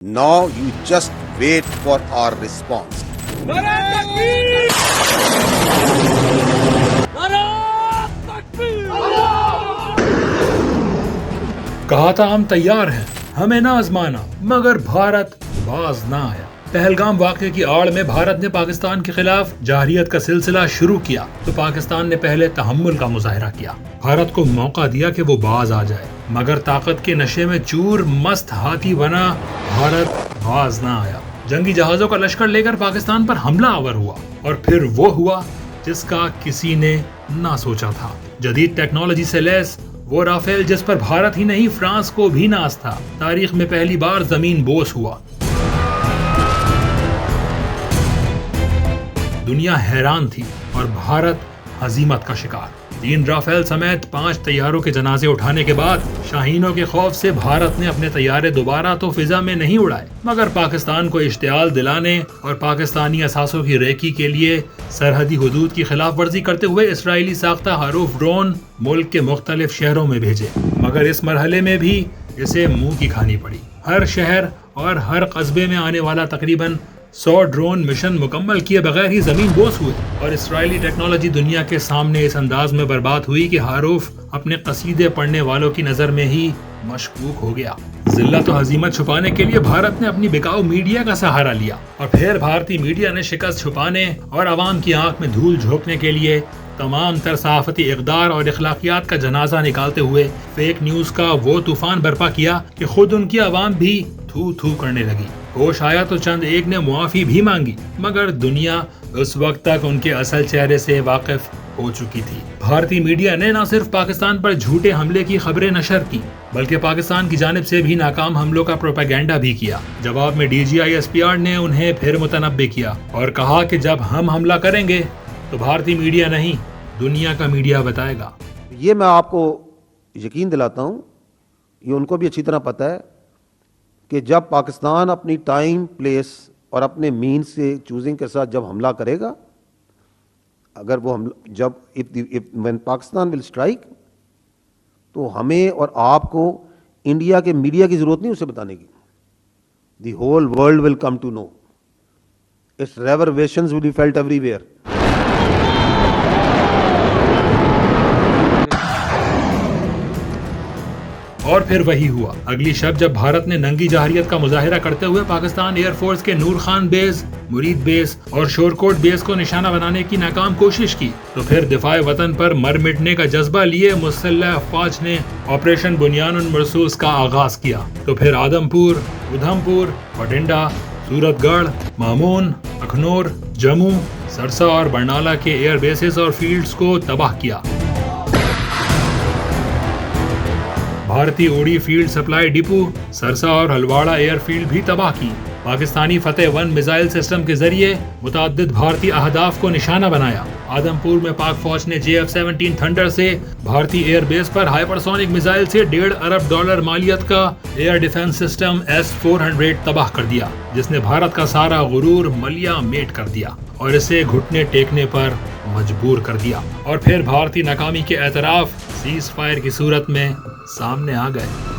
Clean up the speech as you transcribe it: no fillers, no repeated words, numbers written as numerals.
Now you just wait for our response. کہا تھا ہم تیار ہیں، ہمیں نہ آزمانا، مگر بھارت باز نہ آیا۔ پہلگام واقعے کی آڑ میں بھارت نے پاکستان کے خلاف جارحیت کا سلسلہ شروع کیا تو پاکستان نے پہلے تحمل کا مظاہرہ کیا، بھارت کو موقع دیا کہ وہ باز آ جائے، مگر طاقت کے نشے میں چور مست ہاتھی بنا بھارت باز نہ آیا۔ جنگی جہازوں کا لشکر لے کر پاکستان پر حملہ آور ہوا، اور پھر وہ ہوا جس کا کسی نے نہ سوچا تھا۔ جدید ٹیکنالوجی سے لیس وہ رافیل جس پر بھارت ہی نہیں فرانس کو بھی ناز تھا، تاریخ میں پہلی بار زمین بوس ہوا۔ دنیا حیران تھی اور بھارت ہزیمت کا شکار۔ 3 رافیل سمیت 5 طیاروں کے جنازے اٹھانے کے بعد شاہینوں کے خوف سے بھارت نے اپنے طیارے دوبارہ تو فضا میں نہیں اڑائے، مگر پاکستان کو اشتعال دلانے اور پاکستانی اثاثوں کی ریکی کے لیے سرحدی حدود کی خلاف ورزی کرتے ہوئے اسرائیلی ساختہ حروف ڈرون ملک کے مختلف شہروں میں بھیجے، مگر اس مرحلے میں بھی اسے منہ کی کھانی پڑی۔ ہر شہر اور ہر قصبے میں آنے والا تقریباً 100 ڈرون مشن مکمل کیے بغیر ہی زمین بوس ہوئے، اور اسرائیلی ٹیکنالوجی دنیا کے سامنے اس انداز میں برباد ہوئی کہ حروف اپنے قصیدے پڑھنے والوں کی نظر میں ہی مشکوک ہو گیا۔ ذلت و ہزیمت چھپانے کے لیے بھارت نے اپنی بکاؤ میڈیا کا سہارا لیا، اور پھر بھارتی میڈیا نے شکست چھپانے اور عوام کی آنکھ میں دھول جھونکنے کے لیے تمام تر صحافتی اقدار اور اخلاقیات کا جنازہ نکالتے ہوئے فیک نیوز کا وہ طوفان برپا کیا کہ خود ان کی عوام بھی تھو تھو کرنے لگی۔ ہوش آیا تو چند ایک نے معافی بھی مانگی، مگر دنیا اس وقت تک ان کے اصل چہرے سے واقف ہو چکی تھی۔ بھارتی میڈیا نے نہ صرف پاکستان پر جھوٹے حملے کی خبریں نشر کی، بلکہ پاکستان کی جانب سے بھی ناکام حملوں کا پروپیگنڈا بھی کیا۔ جواب میں DGI-SPR نے انہیں پھر متنبع کیا اور کہا کہ جب ہم حملہ کریں گے تو بھارتی میڈیا نہیں، دنیا کا میڈیا بتائے گا۔ یہ میں آپ کو یقین دلاتا ہوں، یہ ان کو بھی اچھی طرح پتہ ہے کہ جب پاکستان اپنی ٹائم، پلیس اور اپنے مین سے چوزنگ کے ساتھ جب حملہ کرے گا، اگر وہ when پاکستان will strike، تو ہمیں اور آپ کو انڈیا کے میڈیا کی ضرورت نہیں اسے بتانے کی۔ The whole world will come to know. Its reverberations will be felt everywhere. اور پھر وہی ہوا۔ اگلی شب جب بھارت نے ننگی جارحیت کا مظاہرہ کرتے ہوئے پاکستان ایئر فورس کے نور خان بیس، مرید بیس اور شورکوٹ بیس کو نشانہ بنانے کی ناکام کوشش کی، تو پھر دفاع وطن پر مر مٹنے کا جذبہ لیے مسلح افواج نے آپریشن بنیان المرصوص کا آغاز کیا۔ تو پھر آدم پور، ادھم پور، بٹنڈا، سورت گڑھ، مامون، اکھنور، جموں، سرسا اور برنالہ کے ایئر بیسز اور فیلڈز کو تباہ کیا۔ بھارتی اوڑی فیلڈ سپلائی ڈپو، سرسا اور ہلواڑہ ایئر فیلڈ بھی تباہ کی۔ پاکستانی فتح 1 میزائل سسٹم کے ذریعے متعدد بھارتی اہداف کو نشانہ بنایا۔ آدم پور میں پاک فوج نے JF-17 تھنڈر سے بھارتی ایئر بیس پر ہائپرسونک میزائل سے $1.5 ارب مالیت کا ایئر ڈیفنس سسٹم S-400 تباہ کر دیا، جس نے بھارت کا سارا غرور ملیا میٹ کر دیا اور اسے گھٹنے ٹیکنے پر مجبور کر دیا۔ اور پھر بھارتی ناکامی کے اعتراف سیز فائر کی صورت میں سامنے آ گئے۔